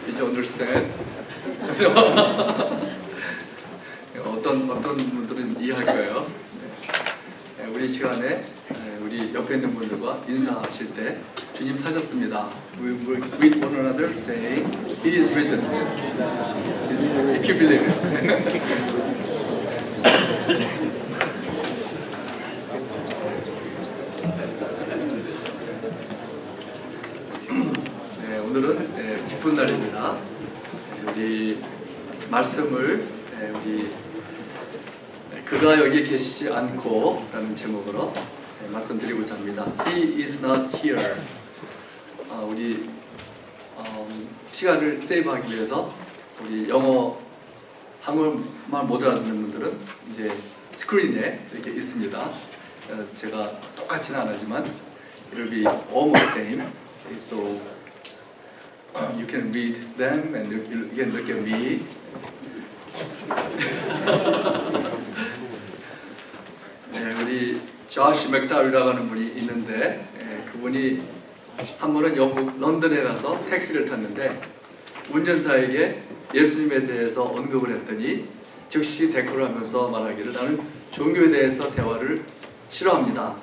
이제 understand. 어떤 분들은 이해할 거예요. 우리 시간에 우리 옆에 있는 분들과 인사하실 때 주님 사셨습니다. We will greet one another saying, He is risen. If you believe it. 오늘은 기쁜 날입니다. 우리 말씀을 우리 그가 여기 계시지 않고 라는 제목으로 말씀드리고자 합니다. He is not here. 우리 시간을 세이브하기 위해서 우리 영어 한국말 못 알아듣는 분들은 이제 스크린에 이렇게 있습니다. 제가 똑같지는 않지만 it will be almost same. So you can read them and you can look at me. 우리 조시 맥다윌이라고 하는 분이 있는데 그분이 한 번은 영국 런던에 가서 택시를 탔는데 운전사에게 예수님에 대해서 언급을 했더니 즉시 대꾸를 하면서 말하기를 나는 종교에 대해서 대화를 싫어합니다.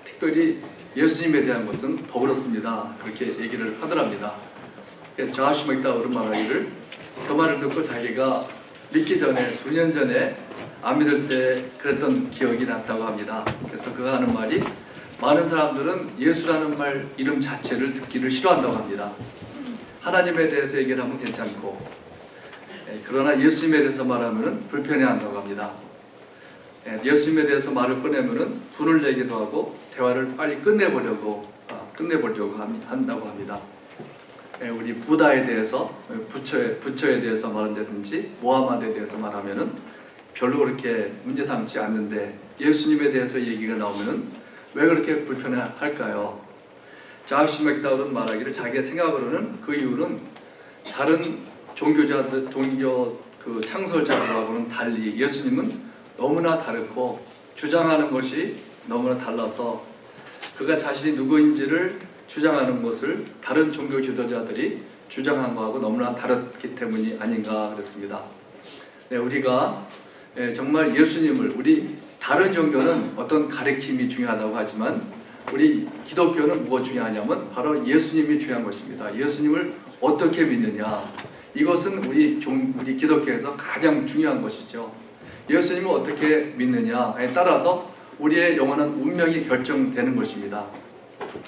특별히 예수님에 대한 것은 더 그렇습니다. 그렇게 얘기를 하더랍니다. 조시 맥다윌은 말하기를 그 말을 듣고 자기가 믿기 전에 수년 전에 안 믿을 때 그랬던 기억이 났다고 합니다. 그래서 그가 하는 말이 많은 사람들은 예수라는 말 이름 자체를 듣기를 싫어한다고 합니다. 하나님에 대해서 얘기를 하면 괜찮고 그러나 예수님에 대해서 말하면 불편해한다고 합니다. 예수님에 대해서 말을 꺼내면 분을 내기도 하고 대화를 빨리 끝내보려고 한다고 합니다. 우리 부다에 대해서 부처에 대해서 말한다든지 모하마드에 대해서 말하면은 별로 그렇게 문제 삼지 않는데 예수님에 대해서 얘기가 나오면은 왜 그렇게 불편할까요? 조시 맥다윌은 말하기를 자기의 생각으로는 그 이유는 다른 종교 그 창설자들하고는 달리 예수님은 너무나 다르고 주장하는 것이 너무나 달라서 그가 자신이 누구인지를 주장하는 것을 다른 종교 지도자들이 주장한 것하고 너무나 다르기 때문이 아닌가 그랬습니다. 우리가 정말 예수님을 우리 다른 종교는 어떤 가르침이 중요하다고 하지만 우리 기독교는 뭐가 중요하냐면 바로 예수님이 중요한 것입니다. 예수님을 어떻게 믿느냐 이것은 우리 기독교에서 가장 중요한 것이죠. 예수님을 어떻게 믿느냐에 따라서 우리의 영원한 운명이 결정되는 것입니다.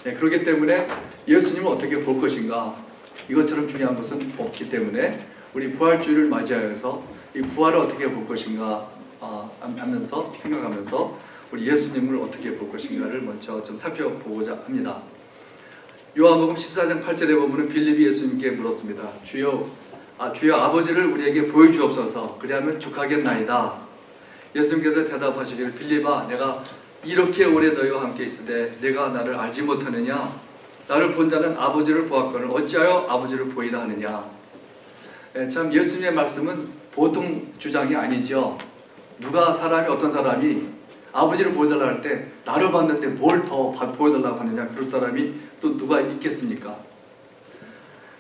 그렇기 때문에 예수님을 어떻게 볼 것인가 이것처럼 중요한 것은 없기 때문에 우리 부활주의를 맞이하여서 이 부활을 어떻게 볼 것인가 하면서 생각하면서 우리 예수님을 어떻게 볼 것인가를 먼저 좀 살펴보고자 합니다. 요한복음 14장 8절에 보면 빌립이 예수님께 물었습니다. 주여 아버지를 우리에게 보여주옵소서 그리하면 족하겠나이다. 예수님께서 대답하시기를 빌립아 내가 이렇게 오래 너희와 함께 있으되 내가 나를 알지 못하느냐 나를 본 자는 아버지를 보았거늘 어찌하여 아버지를 보이라 하느냐. 참 예수님의 말씀은 보통 주장이 아니죠. 어떤 사람이 아버지를 보여달라 할 때 나를 봤는데 뭘 더 보여달라고 하느냐 그럴 사람이 또 누가 있겠습니까?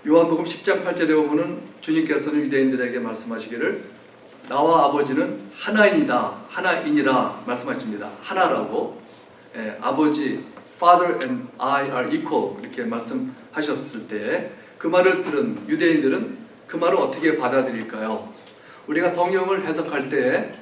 요한복음 10장 8절에 보면 주님께서는 유대인들에게 말씀하시기를 나와 아버지는 하나이니라 말씀하십니다. 하나라고 아버지 Father and I are equal 이렇게 말씀하셨을 때 그 말을 들은 유대인들은 그 말을 어떻게 받아들일까요? 우리가 성경을 해석할 때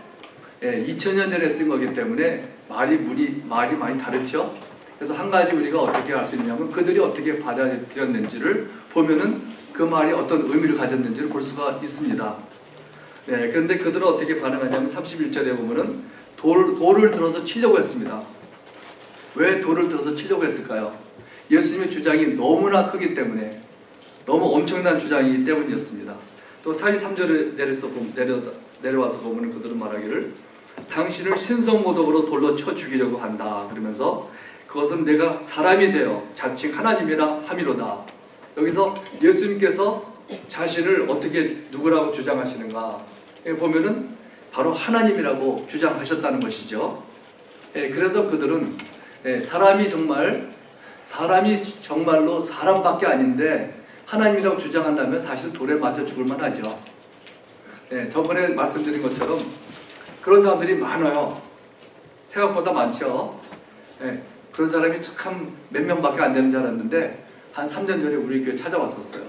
2000년 전에 쓴 거기 때문에 말이 많이 다르죠. 그래서 한 가지 우리가 어떻게 알 수 있냐면 그들이 어떻게 받아들였는지를 보면은 그 말이 어떤 의미를 가졌는지를 볼 수가 있습니다. 그런데 그들은 어떻게 반응하냐면 31절에 보면은 돌을 들어서 치려고 했습니다. 왜 돌을 들어서 치려고 했을까요? 예수님의 주장이 너무나 크기 때문에 너무 엄청난 주장이기 때문이었습니다. 또 43절에 내려와서 보면 그들은 말하기를 당신을 신성모독으로 돌로 쳐 죽이려고 한다. 그러면서 그것은 내가 사람이 되어 자칭 하나님이라 함이로다. 여기서 예수님께서 자신을 어떻게 누구라고 주장하시는가 보면은 바로 하나님이라고 주장하셨다는 것이죠. 그래서 그들은 사람이 정말로 사람밖에 아닌데 하나님이라고 주장한다면 사실 돌에 맞아 죽을 만하죠. 네, 저번에 말씀드린 것처럼 그런 사람들이 많아요. 생각보다 많죠. 네, 그런 사람이 참 몇 명밖에 안 되는 줄 알았는데 한 3년 전에 우리 교회 찾아왔었어요.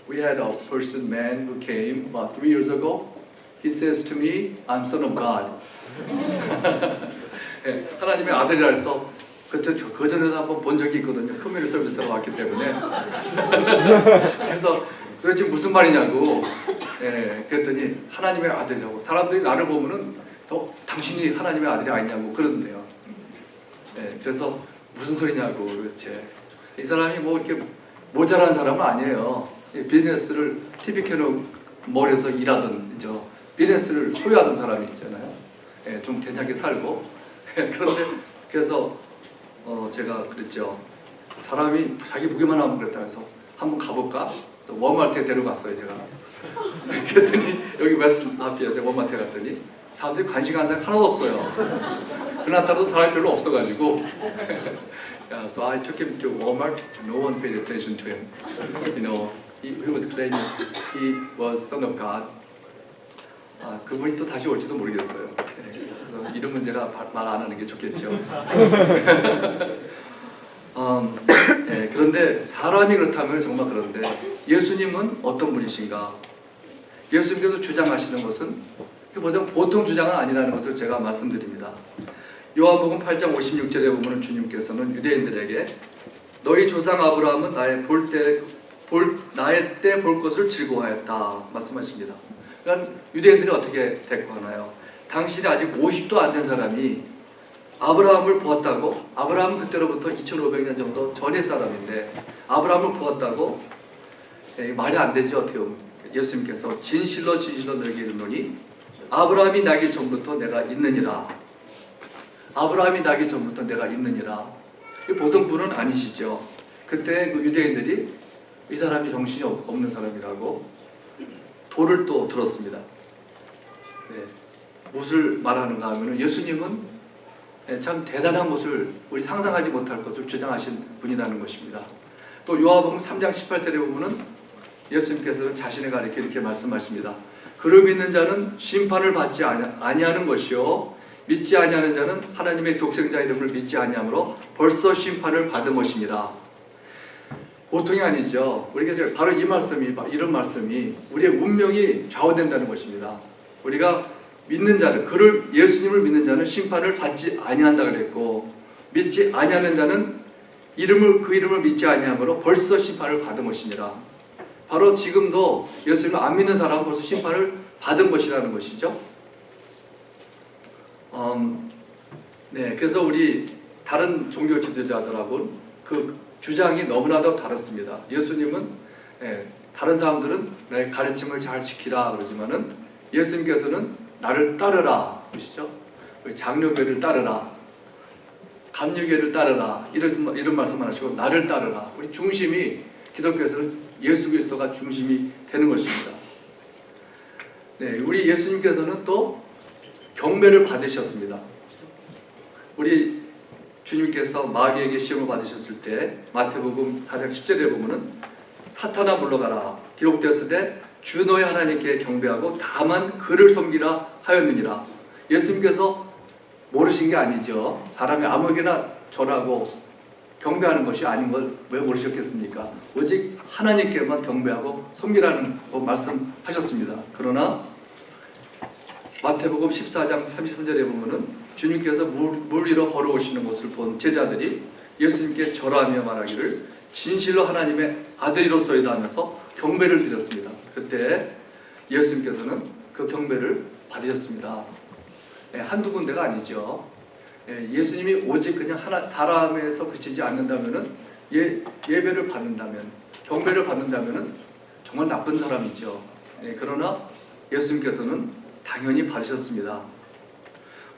We had a man who came about 3 years ago. He says to me, I'm son of God. 네, 하나님의 아들이라 해서 그 전에도 한번 본 적이 있거든요. 커뮤니티 서비스로 왔기 때문에. 그래서 도대체 무슨 말이냐고. 네, 그랬더니 하나님의 아들이라고. 사람들이 나를 보면은 당신이 하나님의 아들이 아니냐고 그러는데요. 네, 그래서 무슨 소리냐고 도대체. 이 사람이 뭐 이렇게 모자란 사람은 아니에요. 비즈니스를 TV 켜놓고 머리에서 일하던 비즈니스를 소유하던 사람이 있잖아요. 예, 좀 괜찮게 살고. 그런데 그래서 제가 그랬죠. 사람이 자기 무게만 하면 그랬다 해서 한번 가볼까? 그래서 워마트에 데려갔어요 제가. 그랬더니 여기 웨스트 라피에서 워마트에 갔더니 사람들이 관심 가는 사람 하나도 없어요. 그나타도 사람이 별로 없어가지고. So I took him to Walmart. No one paid attention to him. You know, he was claiming he was son of God. 그분이 또 다시 올지도 모르겠어요. 네, 그래서 이름은 제가 말 안 하는 게 좋겠죠. 네, 그런데 사람이 그렇다면 정말 그런데 예수님은 어떤 분이신가? 예수님께서 주장하시는 것은 보통 주장은 아니라는 것을 제가 말씀드립니다. 요한복음 8장 56절에 보면 주님께서는 유대인들에게 너희 조상 아브라함은 나의 때 볼 것을 즐거워하였다 말씀하십니다. 그러니까 유대인들이 어떻게 대꾸하나요? 당신이 아직 50도 안 된 사람이 아브라함을 보았다고? 아브라함은 그때로부터 2500년 정도 전의 사람인데 아브라함을 보았다고? 말이 안 되죠. 어떻게 보면 예수님께서 진실로 진실로 너에게 이르노니 아브라함이 나기 전부터 내가 있느니라. 아브라함이 나기 전부터 내가 있느니라. 보통 분은 아니시죠. 그때 그 유대인들이 이 사람이 정신이 없는 사람이라고 돌을 또 들었습니다. 네. 무엇을 말하는가 하면 예수님은 참 대단한 것을 우리 상상하지 못할 것을 주장하신 분이라는 것입니다. 또 요한복음 3장 18절에 보면은 예수님께서는 자신의 가르쳐 이렇게 말씀하십니다. 그를 믿는 자는 심판을 받지 아니하는 것이요 믿지 아니하는 자는 하나님의 독생자 이름을 믿지 아니하므로 벌써 심판을 받은 것이니라. 보통이 아니죠. 우리가 바로 이 말씀이 이런 말씀이 우리의 운명이 좌우된다는 것입니다. 우리가 믿는 자는 그를 예수님을 믿는 자는 심판을 받지 아니한다 그랬고 믿지 아니하는 자는 그 이름을 믿지 아니하므로 벌써 심판을 받은 것이니라. 바로 지금도 예수님을 안 믿는 사람은 벌써 심판을 받은 것이라는 것이죠. 네, 그래서 우리 다른 종교 지도자들하고는 그 주장이 너무나도 다릅니다. 예수님은 다른 사람들은 내 가르침을 잘 지키라 그러지만은 예수님께서는 나를 따르라 보시죠. 장로교를 따르라, 감리교를 따르라 이런 말씀만 하시고 나를 따르라. 우리 중심이 기독교에서는 예수 그리스도가 중심이 되는 것입니다. 네, 우리 예수님께서는 또 경배를 받으셨습니다. 우리 주님께서 마귀에게 시험을 받으셨을 때 마태복음 4장 10절에 보면은 사탄아 물러가라 기록되었을 때 주 너의 하나님께 경배하고 다만 그를 섬기라 하였느니라. 예수님께서 모르신 게 아니죠. 사람이 아무에게나 절하고 경배하는 것이 아닌 걸 왜 모르셨겠습니까? 오직 하나님께만 경배하고 섬기라는 말씀하셨습니다. 그러나 마태복음 14장 33절에 보면은 주님께서 물 위로 걸어오시는 것을 본 제자들이 예수님께 절하며 말하기를 진실로 하나님의 아들이로소이다 하면서 경배를 드렸습니다. 그때 예수님께서는 그 경배를 받으셨습니다. 한두 군데가 아니죠. 예수님이 오직 그냥 사람에서 그치지 않는다면은 예배를 받는다면 경배를 받는다면은 정말 나쁜 사람이죠. 그러나 예수님께서는 당연히 받으셨습니다.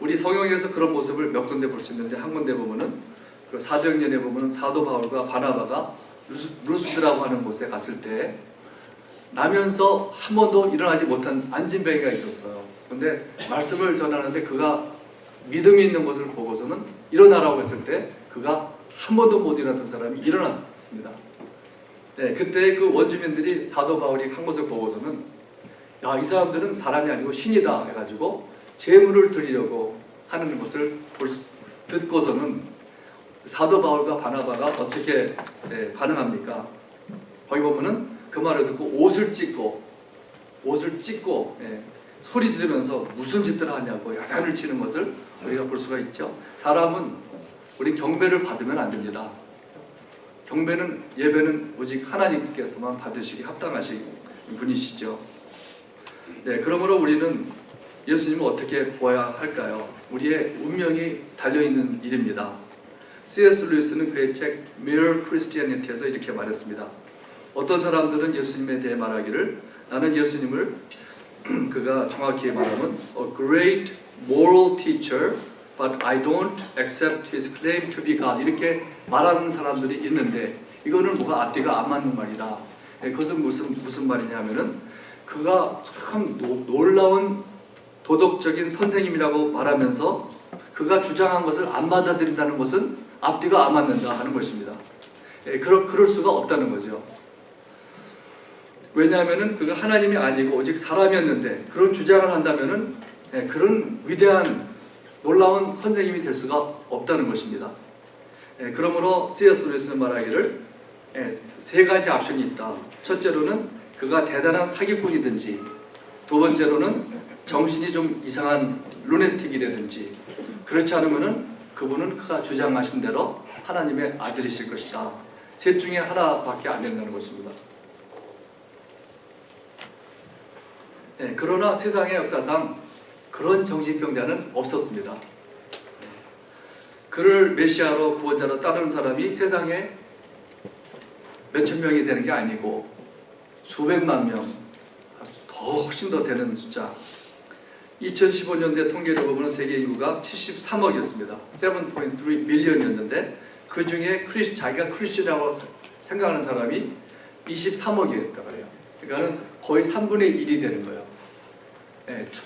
우리 성경에서 그런 모습을 몇 군데 볼 수 있는데 한 군데 보면은 그 사도행전에 보면은 사도 바울과 바나바가 루스드라고 하는 곳에 갔을 때 나면서 한 번도 일어나지 못한 안진뱅이가 있었어요. 근데 말씀을 전하는데 그가 믿음이 있는 것을 보고서는 일어나라고 했을 때 그가 한 번도 못 일어났던 사람이 일어났습니다. 네, 그때 그 원주민들이 사도 바울이 한 것을 보고서는 야, 이 사람들은 사람이 아니고 신이다 해가지고 제물을 드리려고 하는 것을 듣고서는 사도 바울과 바나바가 어떻게 반응합니까? 거기 보면은 그 말을 듣고 옷을 찢고 소리 지르면서 무슨 짓을 하냐고 야단을 치는 것을 우리가 볼 수가 있죠. 사람은 우리 경배를 받으면 안 됩니다. 경배는 예배는 오직 하나님께서만 받으시기 합당하신 분이시죠. 네, 그러므로 우리는 예수님을 어떻게 보아야 할까요? 우리의 운명이 달려있는 일입니다. C.S. 루이스는 그의 책 Mere Christianity에서 이렇게 말했습니다. 어떤 사람들은 예수님에 대해 말하기를 나는 예수님을 그가 정확히 말하면 a great moral teacher but I don't accept his claim to be God 이렇게 말하는 사람들이 있는데 이거는 뭐가 앞뒤가 안 맞는 말이다. 그것은 무슨 말이냐면은 그가 참 놀라운 도덕적인 선생님이라고 말하면서 그가 주장한 것을 안 받아들인다는 것은 앞뒤가 안 맞는다 하는 것입니다. 그럴 수가 없다는 거죠. 왜냐하면은 그가 하나님이 아니고 오직 사람이었는데 그런 주장을 한다면은 그런 위대한 놀라운 선생님이 될 수가 없다는 것입니다. 그러므로 C.S. 루이스는 말하기를 세 가지 옵션이 있다. 첫째로는 그가 대단한 사기꾼이든지 두 번째로는 정신이 좀 이상한 루네틱이라든지 그렇지 않으면은 그분은 그가 주장하신 대로 하나님의 아들이실 것이다. 셋 중에 하나밖에 안 된다는 것입니다. 그러나 세상의 역사상 그런 정신병자는 없었습니다. 그를 메시아로 구원자로 따르는 사람이 세상에 몇천 명이 되는 게 아니고 수백만 명, 훨씬 더 되는 숫자. 2015년대 통계를 보면 세계 인구가 73억이었습니다. 7.3 빌리언이었는데 그 중에 자기가 크리스천이라고 생각하는 사람이 23억이었다고 해요. 그러니까 거의 3분의 1이 되는 거예요.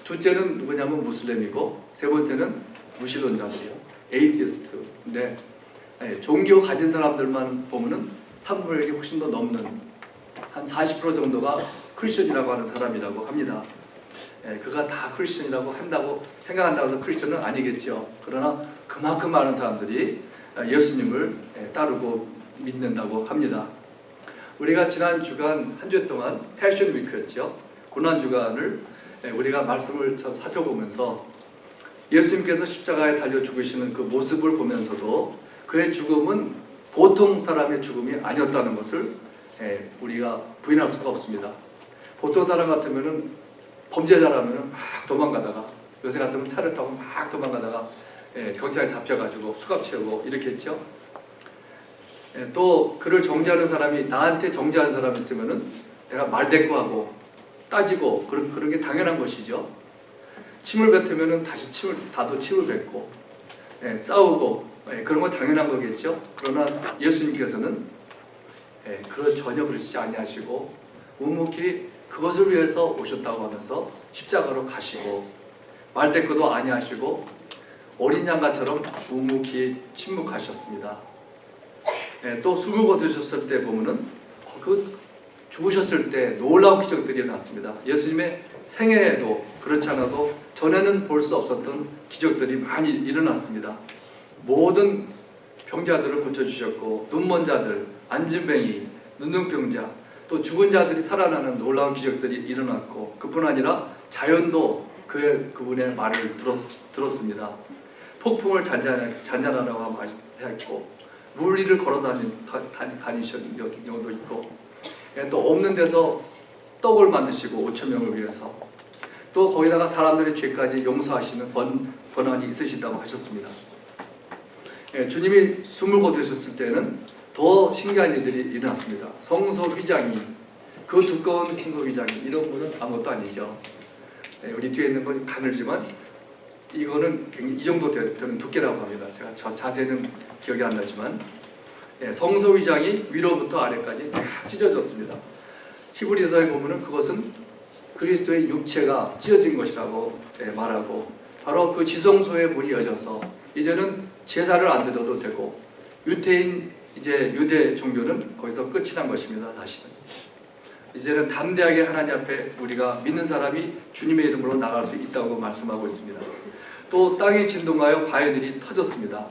둘째는 누구냐면 무슬림이고 세 번째는 무신론자들이요. 에이티스트. 근데 종교 가진 사람들만 보면은 3분의 1이 훨씬 더 넘는 한 40% 정도가 크리스천이라고 하는 사람이라고 합니다. 그가 다 크리스천이라고 한다고 생각한다고 해서 크리스천은 아니겠죠. 그러나 그만큼 많은 사람들이 예수님을 따르고 믿는다고 합니다. 우리가 지난 주간 한 주 동안 패션 위크였죠. 고난 주간을 우리가 말씀을 좀 살펴보면서 예수님께서 십자가에 달려 죽으시는 그 모습을 보면서도 그의 죽음은 보통 사람의 죽음이 아니었다는 것을 우리가 부인할 수가 없습니다. 보통 사람 같으면은 범죄자라면은 막 도망가다가 요새 같으면 차를 타고 막 도망가다가 경찰에 잡혀가지고 수갑 채우고 이렇게 했죠. 또 그를 정죄하는 사람이 나한테 정죄하는 사람이 있으면은 내가 말대꾸하고 따지고 그런 게 당연한 것이죠. 침을 뱉으면은 다시 침을 뱉고 싸우고 그런 건 당연한 거겠죠. 그러나 예수님께서는 그런 전혀 그러시지 아니하시고 묵묵히 그것을 위해서 오셨다고 하면서 십자가로 가시고 말대꾸도 아니하시고 어린 양가처럼 묵묵히 침묵하셨습니다. 또 숨을 거두셨을 때 보면은 그 죽으셨을 때 놀라운 기적들이 일어났습니다. 예수님의 생애에도 그렇지 않아도 전에는 볼 수 없었던 기적들이 많이 일어났습니다. 모든 병자들을 고쳐주셨고 눈먼 자들, 안진뱅이, 눈능병자 또 죽은 자들이 살아나는 놀라운 기적들이 일어났고 그뿐 아니라 자연도 그분의 말을 들었습니다. 폭풍을 잔잔하라고 했고 물 위를 걸어 다니신 경우도 있고 또 없는 데서 떡을 만드시고 5천 명을 위해서 또 거기다가 사람들의 죄까지 용서하시는 권한이 있으시다고 하셨습니다. 주님이 숨을 거두셨을 때는 더 신기한 일들이 일어났습니다. 성소 휘장이 그 두꺼운 성소 휘장이 이런 거는 아무것도 아니죠. 우리 뒤에 있는 건 가늘지만 이거는 이 정도 되는 두께라고 합니다. 제가 자세는 기억이 안 나지만 성소 휘장이 위로부터 아래까지 쫙 찢어졌습니다. 히브리서에 보면은 그것은 그리스도의 육체가 찢어진 것이라고 말하고 바로 그 지성소의 문이 열려서 이제는 제사를 안 드려도 되고 유태인 이제 유대 종교는 거기서 끝이 난 것입니다. 다시는 이제는 담대하게 하나님 앞에 우리가 믿는 사람이 주님의 이름으로 나갈 수 있다고 말씀하고 있습니다. 또 땅이 진동하여 바위들이 터졌습니다.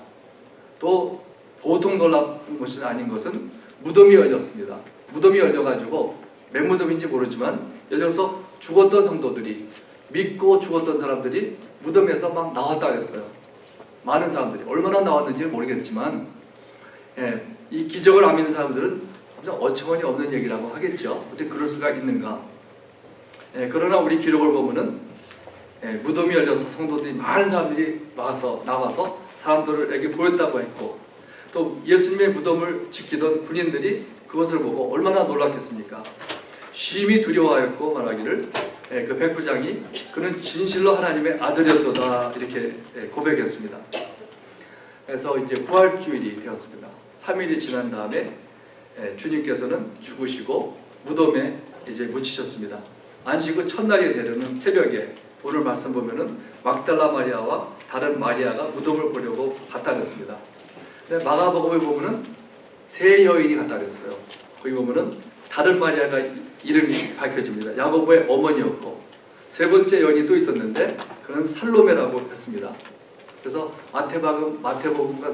또 보통 놀라운 것이 아닌 것은 무덤이 열렸습니다. 무덤이 열려가지고 몇 무덤인지 모르지만 열려서 죽었던 성도들이, 믿고 죽었던 사람들이 무덤에서 막 나왔다 그랬어요. 많은 사람들이 얼마나 나왔는지 모르겠지만 이 기적을 안 믿는 사람들은 어처구니 없는 얘기라고 하겠죠. 어떻게 그럴 수가 있는가. 그러나 우리 기록을 보면은 무덤이 열려서 성도들이 많은 사람들이 나와서 사람들에게 보였다고 했고, 또 예수님의 무덤을 지키던 군인들이 그것을 보고 얼마나 놀랐겠습니까? 심히 두려워하였고 말하기를 그 백부장이 그는 진실로 하나님의 아들이었도다 이렇게 고백했습니다. 그래서 이제 부활주일이 되었습니다. 3일이 지난 다음에 주님께서는 죽으시고 무덤에 이제 묻히셨습니다. 안식 후 첫날이 되려는 새벽에 오늘 말씀 보면은 막달라 마리아와 다른 마리아가 무덤을 보려고 갔다 그랬습니다. 근데 마가복음에 보면은 세 여인이 갔다 그랬어요. 거기 보면은 다른 마리아가 이름이 밝혀집니다. 야고보의 어머니였고 세 번째 여인이 또 있었는데 그는 살로메라고 했습니다. 그래서 마태복음과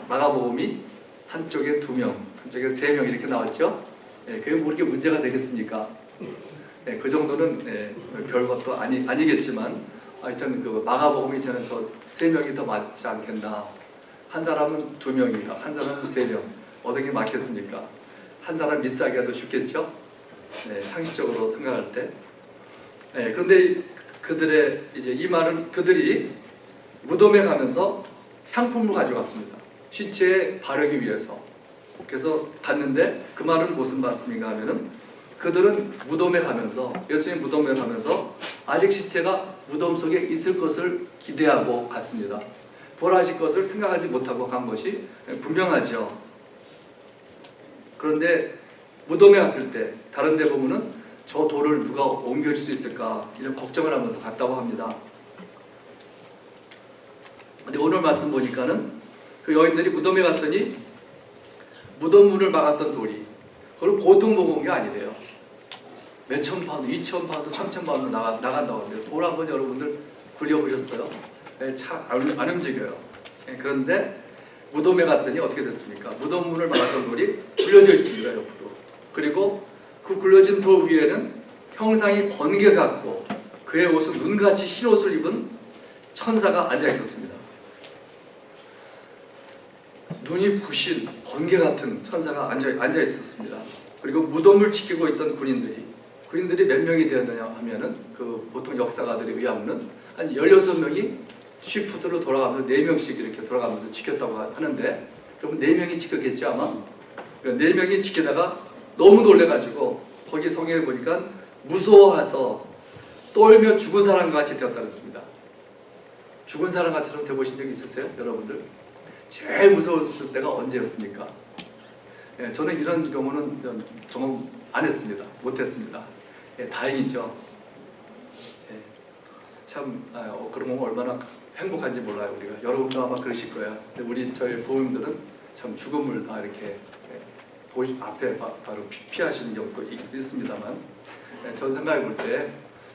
마가복음이 한쪽에 2명, 한쪽에 3명 이렇게 나왔죠. 그게 뭐 이렇게 문제가 되겠습니까? 그 정도는 별것도 아니겠지만 하여튼 그 마가복음이 저는 더 3명이 더 맞지 않겠나. 한 사람은 2명이다, 한 사람은 3명. 어떻게 맞겠습니까? 한 사람 미스하기가 쉽겠죠? 상식적으로 생각할 때. 그런데 그들의 이제 이 말은 그들이 무덤에 가면서 향품을 가져갔습니다. 시체에 바르기 위해서. 그래서 갔는데 그 말은 무슨 말씀인가 하면은 그들은 무덤에 가면서, 예수님 무덤에 가면서 아직 시체가 무덤 속에 있을 것을 기대하고 갔습니다. 부활하실 것을 생각하지 못하고 간 것이 분명하죠. 그런데 무덤에 갔을 때 다른 데 보면은 저 돌을 누가 옮겨줄 수 있을까 이런 걱정을 하면서 갔다고 합니다. 근데 오늘 말씀 보니까는 그 여인들이 무덤에 갔더니 무덤 문을 막았던 돌이 그걸 보통 먹은 게 아니래요. 몇천 파운드, 2천 파운드, 3천 파운드 나간다고 합니다. 돌 한번 여러분들 굴려보셨어요? 차 안 움직여요. 그런데 무덤에 갔더니 어떻게 됐습니까? 무덤 문을 막았던 돌이 굴려져 있습니다. 옆으로. 그리고 그 굴려진 돌 위에는 형상이 번개 같고 그의 옷은 눈같이 흰 옷을 입은 천사가 앉아 있었습니다. 눈이 부신 번개 같은 천사가 앉아 있었습니다. 그리고 무덤을 지키고 있던 군인들이 몇 명이 되었느냐 하면은 그 보통 역사가들에 의하면은 한 16명이 쉬프트로 돌아가면서 4명씩 이렇게 돌아가면서 지켰다고 하는데, 그럼 4명이 지켰겠지 아마. 4명이 지키다가 너무 놀래가지고 거기 성경에 보니까 무서워해서 떨며 죽은 사람과 같이 되었다고 했습니다. 죽은 사람같이처럼 되보신 적 있으세요, 여러분들? 제일 무서웠을 때가 언제였습니까? 저는 이런 경우는 경험 안 했습니다. 못했습니다. 다행이죠. 참 그런 거 얼마나 행복한지 몰라요. 우리가 여러분도 아마 그러실 거예요. 근데 저희 부모님들은 참 죽음을 다 이렇게 앞에 바로 피하시는 경우도 있습니다만, 전 생각해 볼 때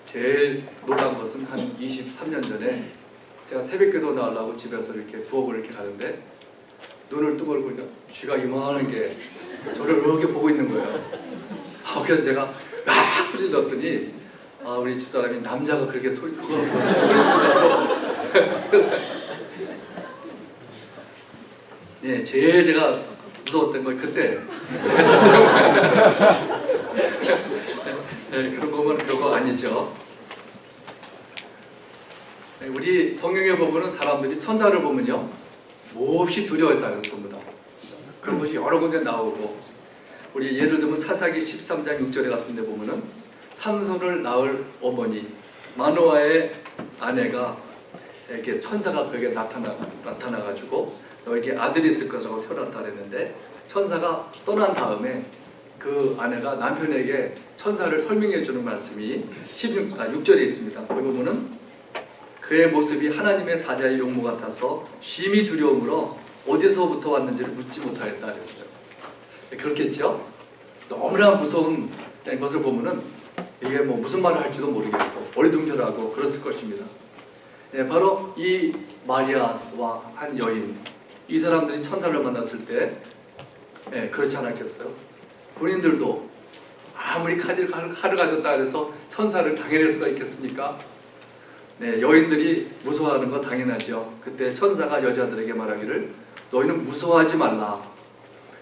제일 놀란 것은 한 23년 전에 제가 새벽기도 나가려고 집에서 이렇게 부엌을 이렇게 가는데 눈을 뜨고 보니까 쥐가 이만한 게 저를 이렇게 보고 있는 거예요. 그래서 제가 막 소리를 넣었더니 우리 집사람이 남자가 그렇게 소리 네, 제일 제가 무서웠던 건 그때. 그런 거 보면 별거 아니죠. 우리 성경에 보면은 사람들이 천사를 보면요 몹시 두려워했다는 겁니다. 그런 것이 여러 군데 나오고, 우리 예를 들면 사사기 13장 6절에 같은 데 보면은 삼손을 낳을 어머니 마노아의 아내가 이렇게 천사가 그에게 나타나가지고 너에게 아들이 있을 것이라고 태어났다 그랬는데, 천사가 떠난 다음에 그 아내가 남편에게 천사를 설명해 주는 말씀이 6절에 있습니다. 거기 보면은 그의 모습이 하나님의 사자의 용모 같아서 심히 두려움으로 어디서부터 왔는지를 묻지 못하겠다 그랬어요. 그렇겠죠? 너무나 무서운 것을 보면은 이게 뭐 무슨 말을 할지도 모르겠고 어리둥절하고 그랬을 것입니다. 바로 이 마리아와 한 여인, 이 사람들이 천사를 만났을 때 그렇지 않았겠어요? 군인들도 아무리 칼을 가졌다 해서 천사를 당해낼 수가 있겠습니까? 여인들이 무서워하는 건 당연하죠. 그때 천사가 여자들에게 말하기를 너희는 무서워하지 말라.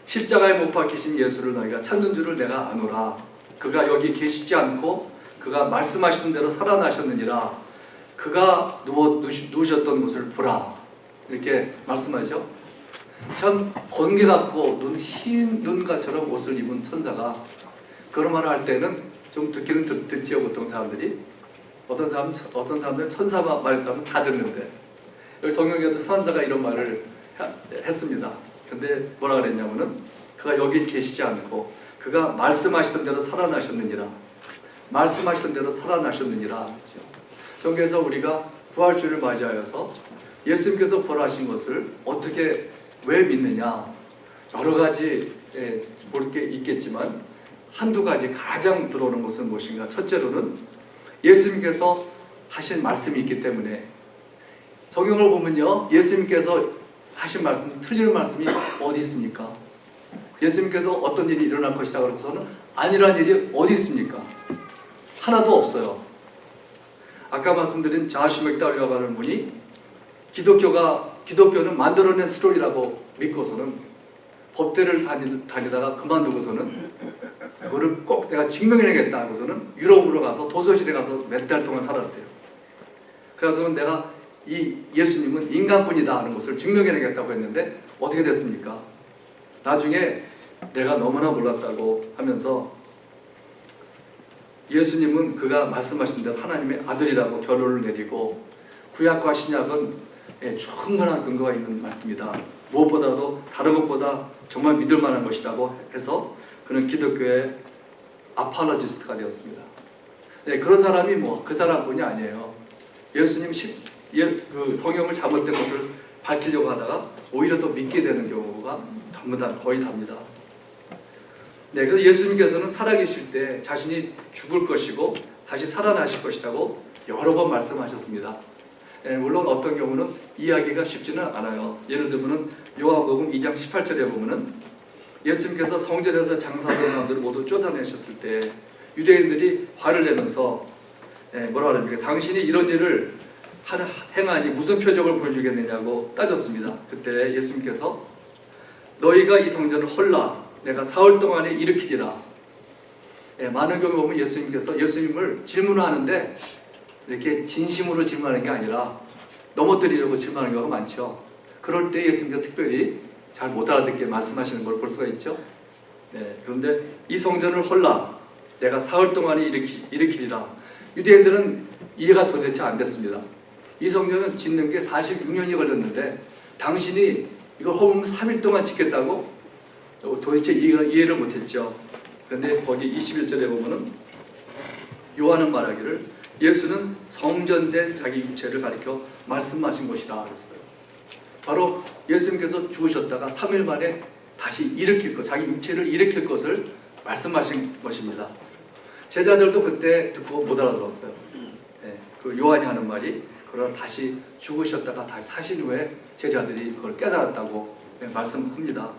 십자가에 못 박히신 예수를 너희가 찾는 줄을 내가 아노라. 그가 여기 계시지 않고 그가 말씀하시는 대로 살아나셨느니라. 그가 누우셨던 곳을 보라. 이렇게 말씀하죠. 참 번개 같고 흰 눈가처럼 옷을 입은 천사가 그런 말을 할 때는 좀 듣기는 듣지요. 보통 사람들이 어떤 사람들은 천사 말했다면 다 듣는데 여기 성경에도 천사가 이런 말을 했습니다. 근데 뭐라 그랬냐면은 그가 여기 계시지 않고 그가 말씀하시던 대로 살아나셨느니라. 말씀하시던 대로 살아나셨느니라. 그래서 우리가 부활주를 맞이하여서 예수님께서 벌하신 것을 어떻게 왜 믿느냐, 여러 가지 볼 게 있겠지만 한두 가지 가장 들어오는 것은 무엇인가. 첫째로는 예수님께서 하신 말씀이 있기 때문에. 성경을 보면요, 예수님께서 하신 말씀, 틀리는 말씀이 어디 있습니까? 예수님께서 어떤 일이 일어날 것이다 그러고서는 아니란 일이 어디 있습니까? 하나도 없어요. 아까 말씀드린 자시 맥달이라고 하는 분이 기독교는 만들어낸 스토리라고 믿고서는 법대를 다니다가 그만두고서는 그거를 꼭 내가 증명해내겠다 하고서는 유럽으로 가서 도서실에 가서 몇 달 동안 살았대요. 그래서는 내가 이 예수님은 인간뿐이다 하는 것을 증명해내겠다고 했는데 어떻게 됐습니까? 나중에 내가 너무나 몰랐다고 하면서 예수님은 그가 말씀하신 대로 하나님의 아들이라고 결론을 내리고 구약과 신약은 충분한 근거가 있는 말씀이다. 무엇보다도 다른 것보다 정말 믿을 만한 것이라고 해서 그는 기독교의 아팔로지스트가 되었습니다. 그런 사람이 그 사람뿐이 아니에요. 예수님 그 성경을 잘못된 것을 밝히려고 하다가 오히려 더 믿게 되는 경우가 거의 답니다. 그래서 예수님께서는 살아계실 때 자신이 죽을 것이고 다시 살아나실 것이라고 여러 번 말씀하셨습니다. 물론 어떤 경우는 이해하기가 쉽지는 않아요. 예를 들면 요한복음 2장 18절에 보면은 예수님께서 성전에서 장사하던 사람들을 모두 쫓아내셨을 때 유대인들이 화를 내면서 뭐라 그럽니까? 당신이 이런 일을 행하니 무슨 표적을 보여주겠느냐고 따졌습니다. 그때 예수님께서 너희가 이 성전을 헐라 내가 사흘 동안에 일으키리라. 많은 경우 보면 예수님을 질문하는데 이렇게 진심으로 질문하는 게 아니라 넘어뜨리려고 질문하는 경우가 많죠. 그럴 때 예수님께서 특별히 잘 못 알아듣게 말씀하시는 걸 볼 수가 있죠. 그런데 이 성전을 헐라 내가 사흘 동안에 일으키리라. 유대인들은 이해가 도대체 안 됐습니다. 이 성전은 짓는 게 46년이 걸렸는데 당신이 이걸 허물면 3일 동안 짓겠다고 도대체 이해를 못했죠. 그런데 거기 21절에 보면은 요한은 말하기를 예수는 성전된 자기 육체를 가리켜 말씀하신 것이라 그랬어요. 바로 예수님께서 죽으셨다가 3일 만에 다시 일으킬 것, 자기 육체를 일으킬 것을 말씀하신 것입니다. 제자들도 그때 듣고 못 알아들었어요. 그 요한이 하는 말이 그러나 다시 죽으셨다가 다시 사신 후에 제자들이 그걸 깨달았다고 말씀합니다.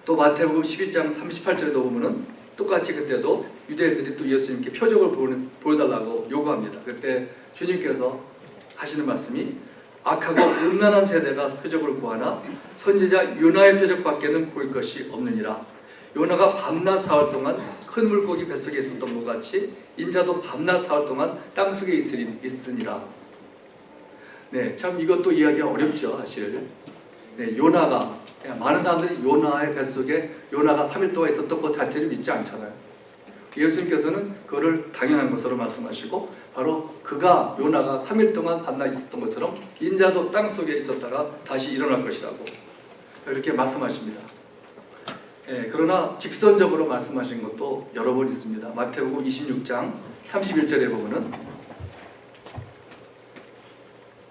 또 마태복음 12장 38절에도 보면은 똑같이 그때도 유대인들이 또 예수님께 표적을 보여달라고 요구합니다. 그때 주님께서 하시는 말씀이 악하고 음란한 세대가 표적을 구하나 선지자 요나의 표적밖에는 보일 것이 없느니라. 요나가 밤낮 사흘 동안 큰 물고기 뱃속에 있었던 것 같이 인자도 밤낮 사흘 동안 땅속에 있으니라. 참 이것도 이해하기가 어렵죠, 사실. 요나가 많은 사람들이 요나의 뱃속에 요나가 3일 동안 있었던 것 자체를 믿지 않잖아요. 예수님께서는 그거를 당연한 것으로 말씀하시고 바로 요나가 3일 동안 밤낮 있었던 것처럼 인자도 땅속에 있었다가 다시 일어날 것이라고 이렇게 말씀하십니다. 그러나 직선적으로 말씀하신 것도 여러 번 있습니다. 마태복음 26장 31절에 보면은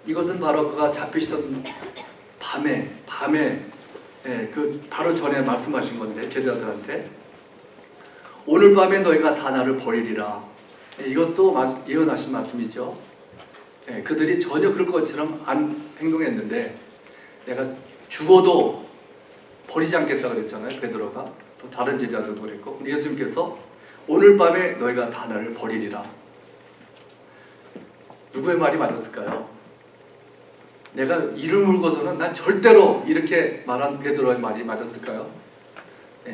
이것은 바로 그가 잡히시던 밤에 그 바로 전에 말씀하신 건데 제자들한테 오늘 밤에 너희가 다 나를 버리리라. 이것도 예언하신 말씀이죠. 그들이 전혀 그럴 것처럼 안 행동했는데 내가 죽어도 버리지 않겠다 그랬잖아요. 베드로가 또 다른 제자들도 그랬고 예수님께서 오늘 밤에 너희가 다 나를 버리리라. 누구의 말이 맞았을까요? 내가 이를 물고서는 난 절대로 이렇게 말한 베드로의 말이 맞았을까요?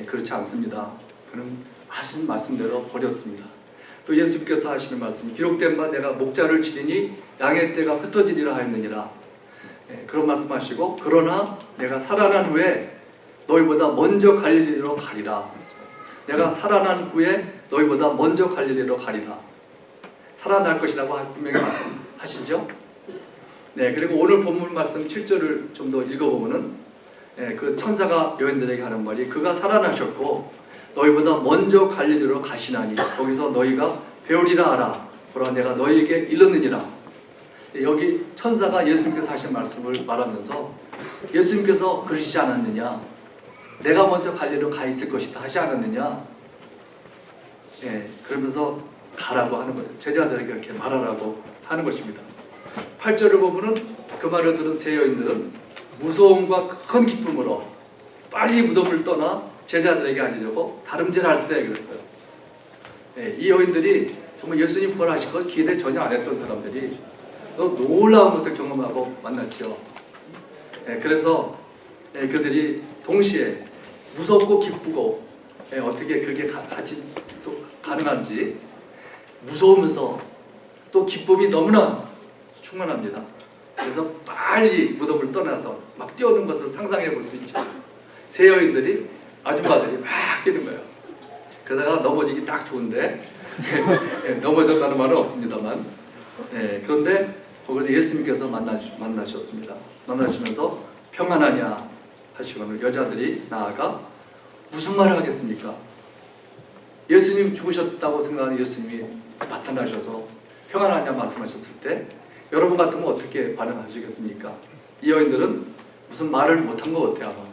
그렇지 않습니다. 그는 하신 말씀대로 버렸습니다. 또 예수님께서 하시는 말씀이 기록된 바 내가 목자를 치리니 양의 떼가 흩어지리라 하였느니라. 그런 말씀하시고 그러나 내가 살아난 후에 너희보다 먼저 갈릴리로 가리라. 내가 살아난 후에 너희보다 먼저 갈릴리로 가리라. 살아날 것이라고 분명히 말씀하시죠. 그리고 오늘 본문 말씀 7절을 좀 더 읽어보면은 그 천사가 여인들에게 하는 말이 그가 살아나셨고 너희보다 먼저 갈릴리로 가시나니 거기서 너희가 배우리라 하라. 보라 내가 너희에게 일렀느니라. 여기 천사가 예수님께서 하신 말씀을 말하면서 예수님께서 그러시지 않았느냐? 내가 먼저 갈릴리로 가 있을 것이다 하지 않았느냐? 그러면서 가라고 하는 거예요. 제자들에게 이렇게 말하라고 하는 것입니다. 8절을 보면은 그 말을 들은 세 여인들은 무서움과 큰 기쁨으로 빨리 무덤을 떠나 제자들에게 알리려고 다름질할세 그랬어요. 이 여인들이 정말 예수님 부활하실 것 기대 전혀 안 했던 사람들이 놀라운 것을 경험하고 만났죠. 그래서 그들이 동시에 무섭고 기쁘고 어떻게 그게 같이 또 가능한지 무서우면서 또 기쁨이 너무나 충만합니다. 그래서 빨리 무덤을 떠나서 막 뛰어오는 것을 상상해 볼 수 있죠. 세 여인들이 아줌마들이 막 뛰는 거예요. 그러다가 넘어지기 딱 좋은데 넘어졌다는 말은 없습니다만 그런데 거기서 예수님께서 만나셨습니다. 만나시면서 평안하냐 하시고는 여자들이 나아가 무슨 말을 하겠습니까? 예수님 죽으셨다고 생각하는 예수님이 나타나셔서 평안하냐 말씀하셨을 때 여러분 같으면 어떻게 반응하시겠습니까? 이 여인들은 무슨 말을 못한 것 같아요. 아마.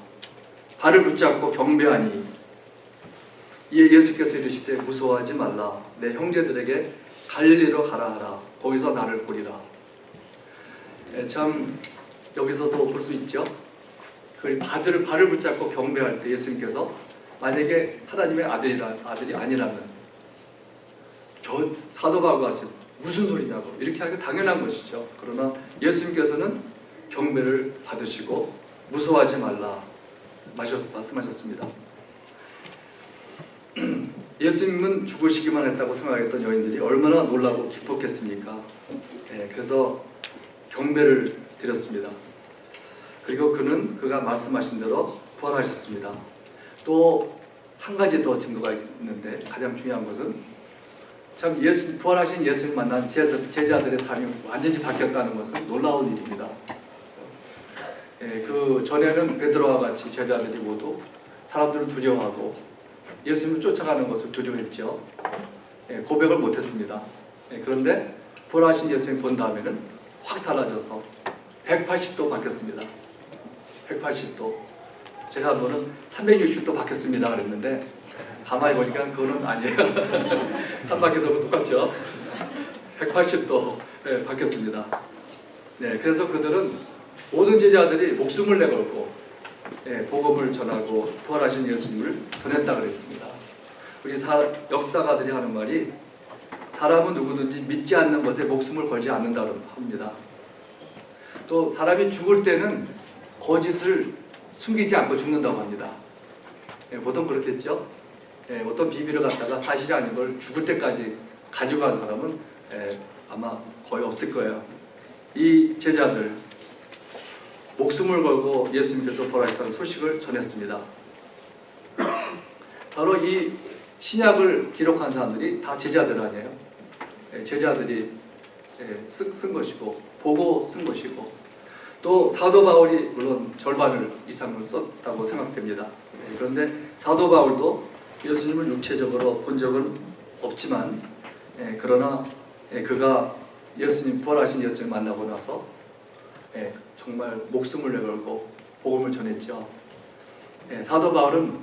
발을 붙잡고 경배하니 이에 예수께서 이르시되 무서워하지 말라. 내 형제들에게 갈릴리로 가라 하라. 거기서 나를 보리라. 참 여기서도 볼 수 있죠. 그 발을 붙잡고 경배할 때 예수님께서 만약에 하나님의 아들이 아니라면 저 사도 바울과 같이 무슨 소리냐고 이렇게 하기가 당연한 것이죠. 그러나 예수님께서는 경배를 받으시고 무서워하지 말라 말씀하셨습니다. 예수님은 죽으시기만 했다고 생각했던 여인들이 얼마나 놀라고 기뻤겠습니까? 그래서 경배를 드렸습니다. 그리고 그가 말씀하신 대로 부활하셨습니다. 또 한 가지 더 증거가 있는데 가장 중요한 것은 참 부활하신 예수님 만난 제자들의 삶이 완전히 바뀌었다는 것은 놀라운 일입니다. 그 전에는 베드로와 같이 제자들이 모두 사람들을 두려워하고 예수님을 쫓아가는 것을 두려워했죠. 고백을 못했습니다. 그런데 부활하신 예수님 본 다음에는 확 달라져서 180도 바뀌었습니다. 180도. 제가 한번은 360도 바뀌었습니다 그랬는데 가만히 보니까 그거는 아니에요. 한 바퀴 돌고 똑같죠. 180도 바뀌었습니다. 그래서 그들은 모든 제자들이 목숨을 내걸고 복음을 전하고 부활하신 예수님을 전했다 그랬습니다. 우리 역사가들이 하는 말이 사람은 누구든지 믿지 않는 것에 목숨을 걸지 않는다고 합니다. 또 사람이 죽을 때는 거짓을 숨기지 않고 죽는다고 합니다. 보통 그렇겠죠. 어떤 비밀을 갖다가 사실이 아닌 걸 죽을 때까지 가지고 간 사람은 아마 거의 없을 거예요. 이 제자들 목숨을 걸고 예수님께서 부활하셨다는 소식을 전했습니다. 바로 이 신약을 기록한 사람들이 다 제자들 아니에요. 제자들이 쓴 것이고 보고 쓴 것이고 또 사도 바울이 물론 절반을 이상을 썼다고 생각됩니다. 그런데 사도 바울도 예수님을 육체적으로 본 적은 없지만 그러나 그가 예수님 부활하신 예수님을 만나고 나서 정말 목숨을 내걸고 복음을 전했죠. 사도 바울은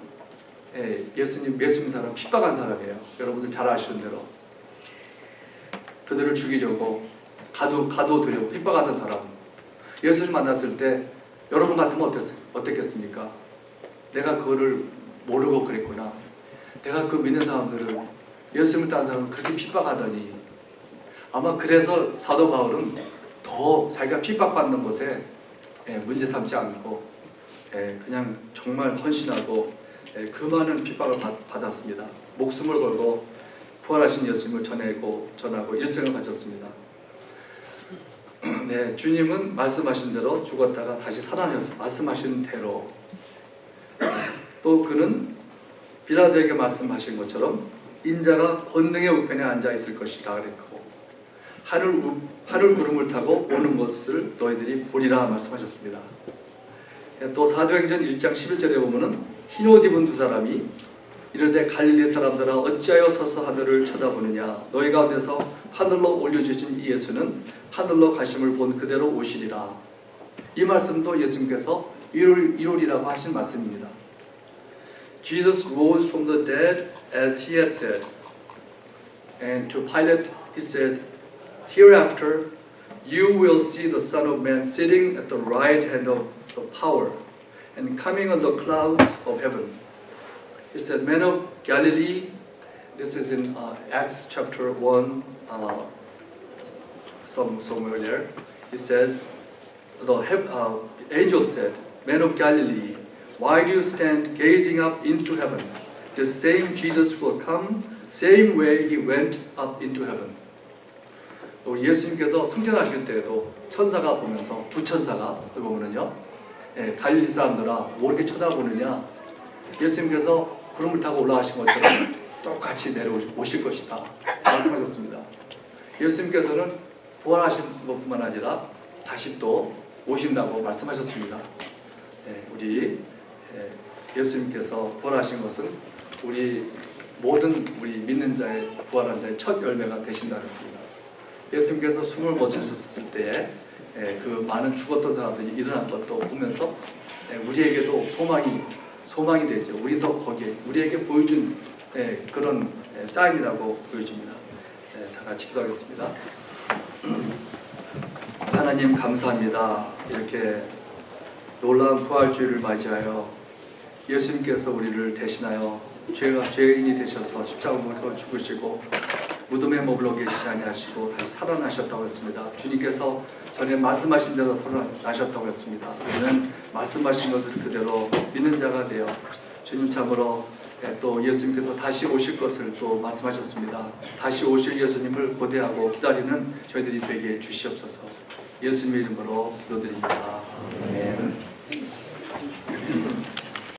예수님 믿는 사람 핍박한 사람이에요. 여러분들 잘 아시는 대로 그들을 죽이려고 가둬두려고 핍박하던 사람. 예수를 만났을 때 여러분 같으면 어땠겠습니까? 내가 그거를 모르고 그랬구나. 내가 그 믿는 사람들을 예수님을 따르는 사람을 그렇게 핍박하더니 아마 그래서 사도 바울은 더 자기가 핍박받는 것에 문제 삼지 않고 그냥 정말 헌신하고 그 많은 핍박을 받았습니다. 목숨을 걸고 부활하신 예수님을 전하고 일생을 바쳤습니다. 주님은 말씀하신 대로 죽었다가 다시 살아나셨어요. 말씀하신 대로. 또 그는 빌라도에게 말씀하신 것처럼 인자가 권능의 우편에 앉아 있을 것이라 그랬고 하늘 구름을 타고 오는 것을 너희들이 보리라 말씀하셨습니다. 또 사도행전 1장 11절에 보면은 흰 옷 입은 두 사람이 이르되 갈릴리 사람들아 어찌하여 서서 하늘을 쳐다보느냐 너희 가운데서 하늘로 올려주신 이 예수는 하늘로 가심을 본 그대로 오시리라. 이 말씀도 예수님께서 이루리라고 하신 말씀입니다. Jesus rose from the dead as he had said. And to Pilate he said, Hereafter you will see the Son of Man sitting at the right hand of the power and coming on the clouds of heaven. He said, Men of Galilee, this is in Acts chapter 1, somewhere there. It says, the angel said, Men of Galilee, why do you stand gazing up into heaven? The same Jesus will come, same way he went up into heaven. 예수님께서 승천하실 때에도 천사가 보면서 두 천사가 보면은요, 갈릴리 사람들아 뭐 이렇게 쳐다보느냐? 예수님께서 구름을 타고 올라가신 것처럼 똑같이 내려오실 것이다 말씀하셨습니다. 예수님께서는 부활하신 것뿐만 아니라 다시 또 오신다고 말씀하셨습니다. 우리 예수님께서 부활하신 것은 우리 모든 우리 믿는 자의 부활한 자의 첫 열매가 되신다 그랬습니다. 예수님께서 숨을 못 쉬셨을 때에 그 많은 죽었던 사람들이 일어난 것도 보면서 우리에게도 소망이 되죠. 우리도 거기에 우리에게 보여준 그런 사인이라고 보여집니다. 다 같이 기도하겠습니다. 하나님 감사합니다. 이렇게 놀라운 부활주의를 맞이하여 예수님께서 우리를 대신하여 죄인이 되셔서 십자가 못 박혀 죽으시고 무덤에 머물러 계시지 아니하시고 다시 살아나셨다고 했습니다. 주님께서 전에 말씀하신 대로 살아나셨다고 했습니다. 우리는 말씀하신 것을 그대로 믿는 자가 되어 주님 참으로 또 예수님께서 다시 오실 것을 또 말씀하셨습니다. 다시 오실 예수님을 고대하고 기다리는 저희들이 되게 주시옵소서. 예수님의 이름으로 기도드립니다.